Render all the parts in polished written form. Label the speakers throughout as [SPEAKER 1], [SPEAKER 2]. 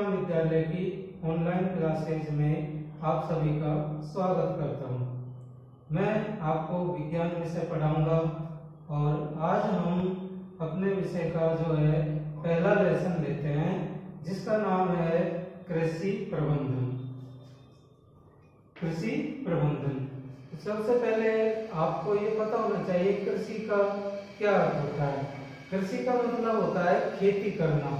[SPEAKER 1] विज्ञान विद्यालय की ऑनलाइन क्लासेज में आप सभी का स्वागत करता हूं। मैं आपको विज्ञान विषय पढ़ाऊंगा और आज हम अपने विषय का जो है पहला लेसन लेते हैं, जिसका नाम है कृषि प्रबंधन। कृषि प्रबंधन। सबसे पहले आपको ये पता होना चाहिए कृषि का क्या अर्थ होता है। कृषि का मतलब होता है खेती करना,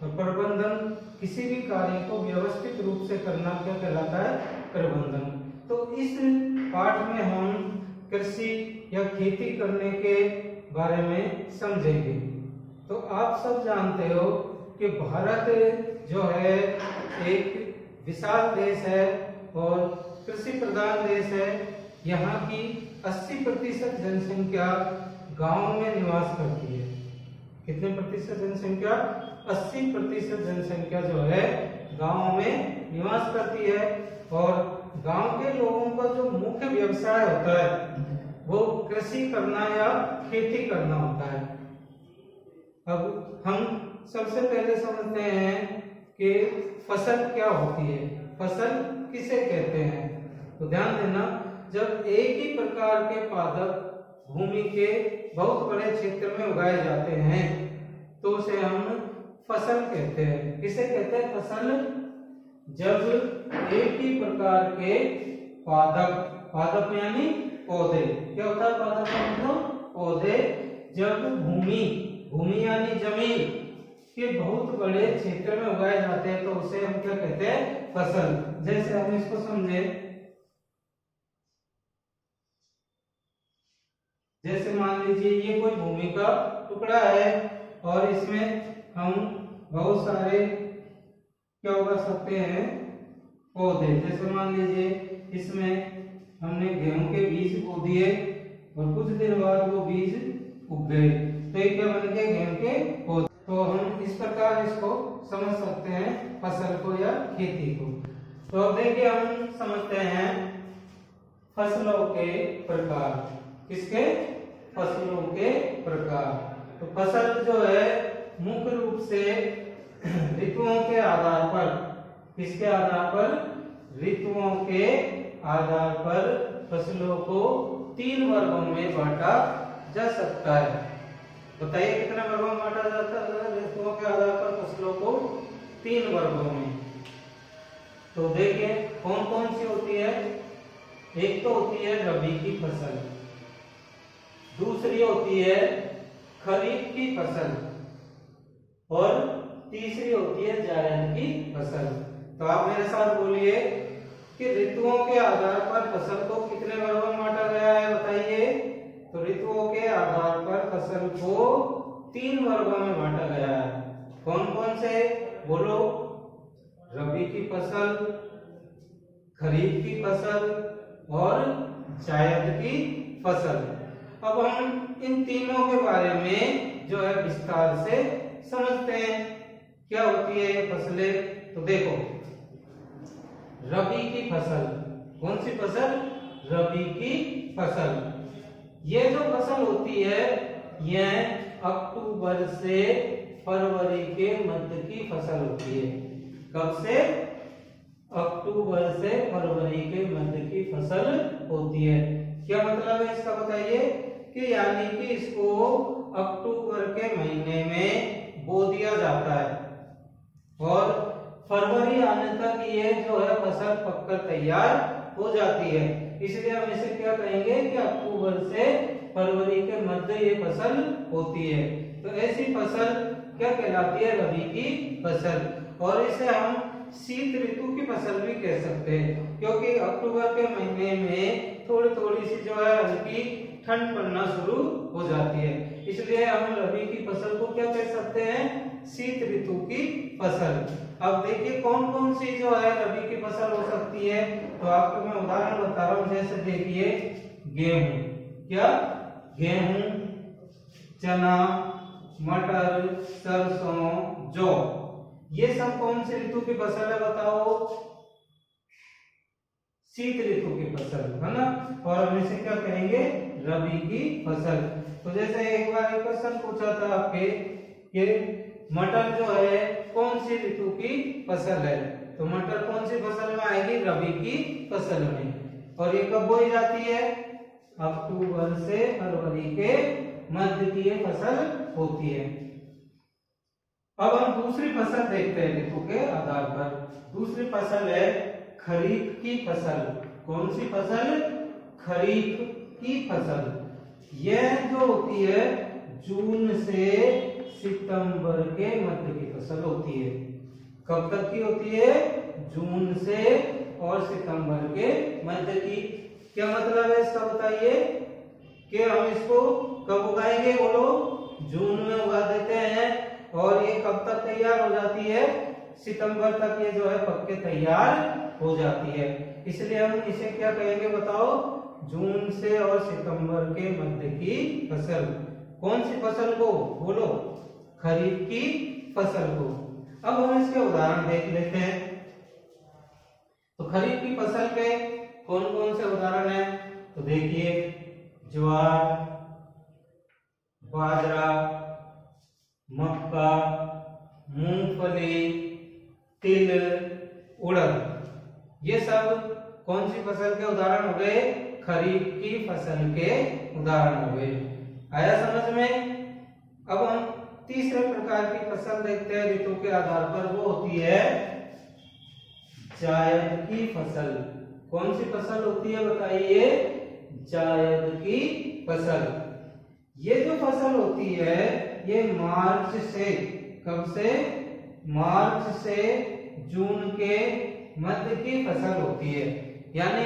[SPEAKER 1] और प्रबंधन किसी भी कार्य को व्यवस्थित रूप से करना क्या कहलाता है? प्रबंधन। तो इस पाठ में हम कृषि या खेती करने के बारे में समझेंगे। तो आप सब जानते हो कि भारत जो है एक विशाल देश है और कृषि प्रधान देश है। यहाँ की 80% जनसंख्या गांव में निवास करती है। कितने प्रतिशत जनसंख्या? 80% जनसंख्या जो है गांव में निवास करती है। और गांव के लोगों का जो मुख्य व्यवसाय होता है वो कृषि करना या खेती करना होता है। अब हम सबसे पहले समझते हैं कि फसल क्या होती है, फसल किसे कहते हैं। तो ध्यान देना, जब एक ही प्रकार के पादप भूमि के बहुत बड़े क्षेत्र में उगाए जाते हैं तो उसे हम फसल कहते हैं। किसे कहते हैं? फसल। जब एक ही प्रकार के पादप यानी पौधे, क्या होता है पादप का मतलब? पौधे। जब भूमि यानी जमीन के बहुत बड़े क्षेत्र में उगाए जाते हैं तो उसे हम क्या कहते हैं? फसल। जैसे हम इसको समझे, जैसे मान लीजिए ये कोई भूमि का टुकड़ा है और इसमें हम बहुत सारे क्या उगा सकते हैं? पौधे। जैसे मान लीजिए इसमें हमने गेहूं के बीज बो दिए और कुछ दिन बाद वो बीज उग गए, तो ये क्या बन गए? गेहूं के पौधे। तो हम इस प्रकार इसको समझ सकते हैं, फसल को या खेती को। तो अब देखिए हम समझते हैं फसलों के प्रकार। किसके? फसलों के प्रकार। तो फसल जो है मुख्य रूप से ऋतुओं के आधार पर, किसके आधार पर? ऋतुओं के आधार पर फसलों को 3 वर्गों में बांटा जा सकता है। बताइए कितने वर्गों में बांटा जाता है ऋतुओं के आधार पर फसलों को? 3 वर्गों में। तो देखिए कौन कौन सी होती है। एक तो होती है रबी की फसल, दूसरी होती है खरीफ की फसल और तीसरी होती है जायद की फसल। तो आप मेरे साथ बोलिए कि ऋतुओं के आधार पर फसल को कितने वर्गों में बांटा गया है, बताइए। तो ऋतुओं के आधार पर फसल को 3 वर्गों में बांटा गया है। कौन कौन से? बोलो। रबी की फसल, खरीफ की फसल और जायद की फसल। अब हम इन तीनों के बारे में जो है विस्तार से समझते हैं क्या होती है ये फसलें। तो देखो, रबी की फसल। कौन सी फसल? रबी की फसल। ये जो फसल होती है यह अक्टूबर से फरवरी के मध्य की फसल होती है। कब से? अक्टूबर से फरवरी के मध्य की फसल होती है। क्या मतलब है इसका, बताइए। कि यानी कि इसको अक्टूबर के महीने में बो दिया जाता है और फरवरी आने तक ये जो है फसल पककर तैयार हो जाती है। इसलिए हम इसे क्या कहेंगे कि अक्टूबर से फरवरी के मध्य ये फसल होती है। तो ऐसी फसल क्या कहलाती है? रबी की फसल। और इसे हम शीत ऋतु की फसल भी कह सकते हैं, क्योंकि अक्टूबर के महीने में थोड़ी थोड़ी सी जो है हल्की ठंड पड़ना शुरू हो जाती है। इसलिए हम रबी की फसल को क्या कह सकते हैं? शीत ऋतु की फसल। अब देखिए कौन कौन सी जो है रबी की फसल हो सकती है। तो आपको मैं उदाहरण बता रहा हूं। जैसे देखिए गेहूं, क्या? गेहूं, चना, मटर, सरसों, जौ, ये सब कौन सी ऋतु की फसल है, बताओ? शीत ऋतु की फसल है ना। और हम इसे क्या कहेंगे? रबी की फसल। तो जैसे एक बार एक क्वेश्चन पूछा था आपके कि मटर जो है कौन सी ऋतु की फसल है, तो मटर कौन सी फसल में आएगी, रबी की फसल में। और ये कब बोई जाती है, अक्टूबर से फरवरी के मध्य की ये फसल होती है। अब हम दूसरी फसल देखते हैं ऋतु के आधार पर। दूसरी फसल है खरीफ की फसल। कौन सी फसल, खरीफ की फसल। यह जो होती है जून से सितंबर के मध्य की फसल होती है। कब तक की होती है, जून से और सितंबर के मध्य की। क्या मतलब है इसका बताइए, कि हम इसको कब उगाएंगे, बोलो, जून में उगा देते हैं और ये कब तक तैयार हो जाती है, सितंबर तक ये जो है पक के तैयार हो जाती है। इसलिए हम इसे क्या कहेंगे बताओ, जून से और सितंबर के मध्य की फसल। कौन सी फसल को, बोलो, खरीफ की फसल को। अब हम इसके उदाहरण देख लेते हैं। तो खरीफ की फसल के कौन कौन से उदाहरण हैं, तो देखिए, ज्वार, बाजरा, मक्का, मूंगफली, तिल, उड़द, ये सब कौन सी फसल के उदाहरण हो गए, खरीफ की फसल के उदाहरण हो गए। आया समझ में। अब हम तीसरे प्रकार की फसल देखते हैं ऋतु के आधार पर, वो होती है जायद की फसल। कौन सी फसल होती है बताइए, जायद की फसल। ये जो फसल होती है ये मार्च से, कब से, मार्च से जून के मध्य की फसल होती है। यानी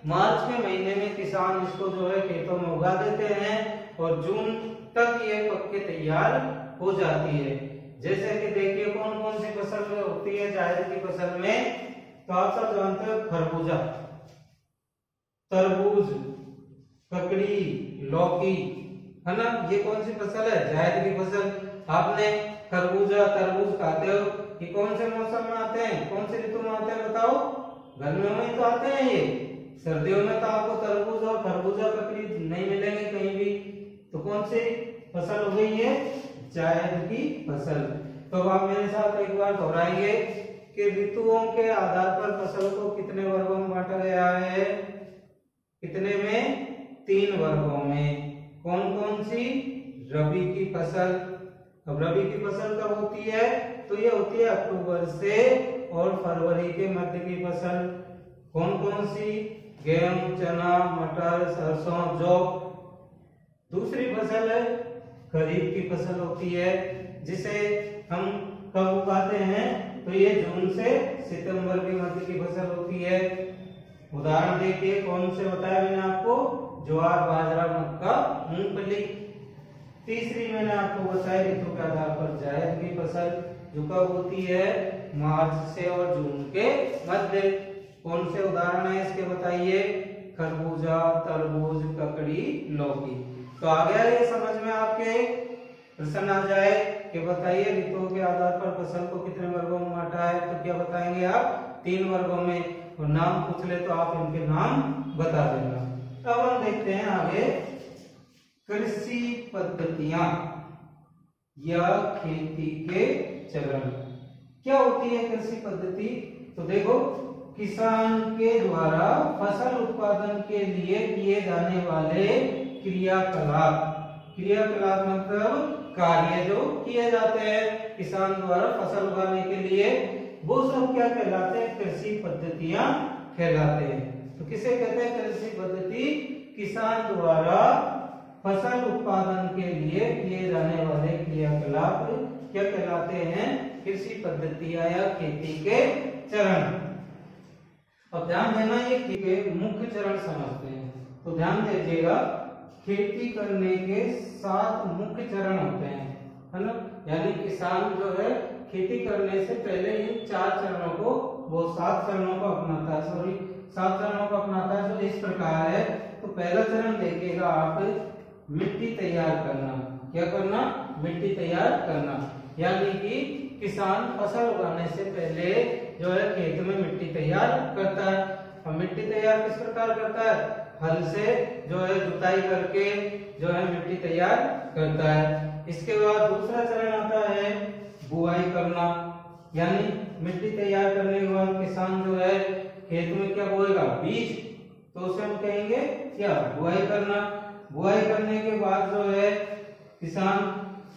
[SPEAKER 1] मार्च के महीने में किसान इसको जो है खेतों में उगा देते हैं और जून तक ये पक के तैयार हो जाती है। जैसे कि देखिए कौन कौन सी फसल होती है जायद की फसल में, तो आप सब जानते हो, खरबूजा, तरबूज, ककड़ी, लौकी, है ना, ये कौन सी फसल है, जायद की फसल। आपने खरबूजा तरबूज खाते हो, ये कौन से मौसम में आते हैं, कौन से ऋतु में आते हैं बताओ, गर्मियों में तो आते हैं ये। सर्दियों में तो आपको तरबूज और खरबूजा ककड़ी नहीं मिलेंगे कहीं भी। तो कौन सी फसल हो गई है, जायद की फसल। तो आप मेरे साथ एक बार दोहराइए कि ऋतुओं के आधार पर फसल को कितने वर्गों में बांटा गया है, कितने में, 3 वर्गों में। कौन कौन सी, रबी की फसल। अब रबी की फसल कब होती है, तो ये होती है अक्टूबर से और फरवरी के मध्य की फसल। कौन कौन सी, गेहूं, चना, मटर, सरसों, जौ। दूसरी फसल है खरीफ की फसल होती है, जिसे हम कब उगाते हैं, तो ये जून से सितंबर के मध्य की फसल होती है। उदाहरण देखिए कौन से बताया मैंने आपको, ज्वार, बाजरा, मक्का, मूंगफली। तीसरी मैंने आपको बताया ऋतु के आधार पर जायद की फसल, जो कब होती है, मार्च से और जून के मध्य। कौन से उदाहरण है इसके बताइए, खरबूजा, तरबूज, ककड़ी, लौकी। तो आ गया ये समझ में आपके। प्रश्न आ जाए कि बताइए ऋतुओं के आधार पर फसल को कितने वर्गों में बांटा है, तो क्या बताएंगे आप, 3 वर्गों में। और नाम पूछ ले तो आप इनके नाम बता देना। अब हम देखते हैं आगे, कृषि पद्धतियां या खेती के चरण। क्या होती है कृषि पद्धति, तो देखो, किसान के द्वारा फसल उत्पादन के लिए किए जाने वाले क्रियाकलाप। क्रियाकलाप मतलब कार्य जो किए जाते हैं किसान द्वारा फसल उगाने के लिए, वो सब क्या कहलाते हैं, कृषि पद्धतियां कहलाते हैं। तो किसे कहते हैं कृषि पद्धति, किसान द्वारा फसल उत्पादन के लिए किए जाने वाले क्रियाकलाप क्या कहलाते हैं, कृषि पद्धतियां या खेती के चरण। अब ध्यान देना, ये के मुख्य चरण समझते हैं। तो ध्यान दीजिएगा, खेती करने के 7 मुख्य चरण होते हैं, है ना। यानी किसान जो है खेती करने से पहले इन 4 चरणों को, वो 7 चरणों को अपनाता है, 7 चरणों को अपनाता है। जो इस प्रकार है, तो पहला चरण देखिएगा आप, मिट्टी तैयार करना। क्या करना, मिट्टी तैयार करना। यानी कि किसान फसल उगाने से पहले जो है खेत में मिट्टी तैयार करता है। और मिट्टी तैयार किस प्रकार करता है, हल से जो है जुताई करके जो है मिट्टी तैयार करता है। इसके बाद दूसरा चरण आता है बुआई करना, यानी मिट्टी तैयार करने के बाद किसान जो है खेत में क्या बोएगा, बीज, तो उसे हम कहेंगे क्या, बुआई करना। बुआई करने के बाद जो है किसान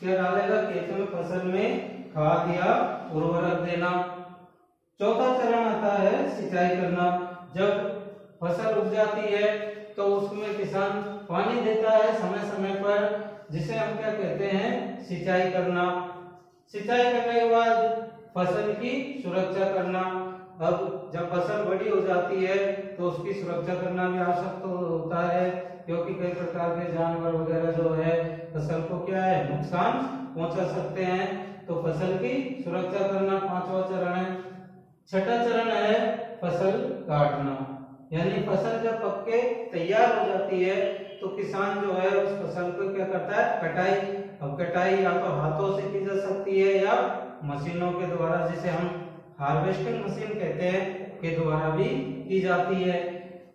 [SPEAKER 1] क्या डालेगा, खेत में फसल में खाद या उर्वरक देना। चौथा चरण आता है सिंचाई करना। जब फसल उग जाती है तो उसमें किसान पानी देता है समय समय पर, जिसे हम क्या कहते हैं, सिंचाई करना। सिंचाई करने के बाद फसल की सुरक्षा करना। अब जब फसल बड़ी हो जाती है तो उसकी सुरक्षा करना भी आवश्यक तो होता है, क्योंकि कई प्रकार के जानवर वगैरह जो है फसल को क्या है, नुकसान पहुंचा सकते हैं, तो फसल की सुरक्षा करना पांचवा चरण है। छठा चरण है फसल काटना, यानी फसल जब पक के तैयार हो जाती है तो किसान जो है उस फसल को क्या करता है, कटाई। अब कटाई या तो हाथों से की जा सकती है या मशीनों के द्वारा, जिसे हम हार्वेस्टिंग मशीन कहते हैं, के द्वारा भी की जाती है।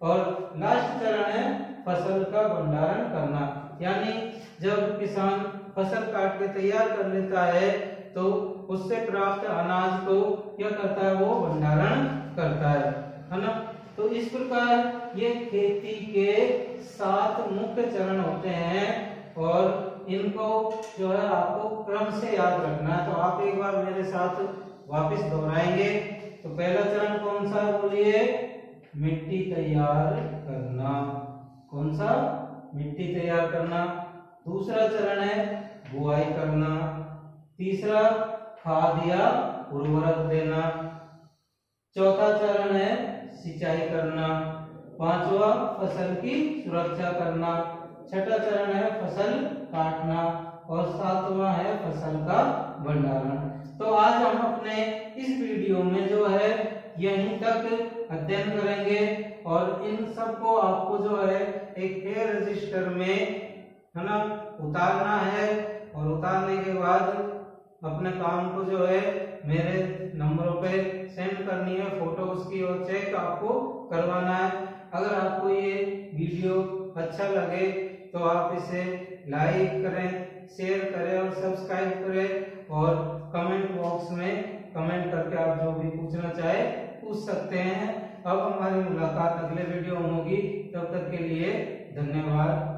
[SPEAKER 1] और लास्ट चरण है फसल का भंडारण करना, यानी जब किसान फसल काट के तैयार कर लेता है तो उससे प्राप्त अनाज को क्या करता है, वो भंडारण करता है ना। तो इस प्रकार ये खेती के 7 मुख्य चरण होते हैं और इनको जो है आपको क्रम से याद रखना है। तो आप एक बार मेरे साथ वापस दोहराएंगे। तो पहला चरण कौन सा है, बोलिए, मिट्टी तैयार करना। कौन सा, मिट्टी तैयार करना। दूसरा चरण है बुआई करना। तीसरा खाद या उर्वरक देना। चौथा चरण है सिंचाई करना। पांचवा फसल की सुरक्षा करना। छठा चरण है फसल काटना और सातवां है फसल का भंडारण। तो आज हम अपने इस वीडियो में जो है यहीं तक अध्ययन करेंगे और इन सब को आपको जो है एक हेयर रजिस्टर में, है ना, उतारना है और उतारने के बाद अपने काम को जो है मेरे नंबरों पे सेंड करनी है, फोटो उसकी और चेक आपको करवाना है। अगर आपको ये वीडियो अच्छा लगे तो आप इसे लाइक करें, शेयर करें और सब्सक्राइब करें और कमेंट बॉक्स में कमेंट करके आप जो भी पूछना चाहे पूछ सकते हैं। अब हमारी मुलाकात अगले वीडियो में होगी, तब तक के लिए धन्यवाद।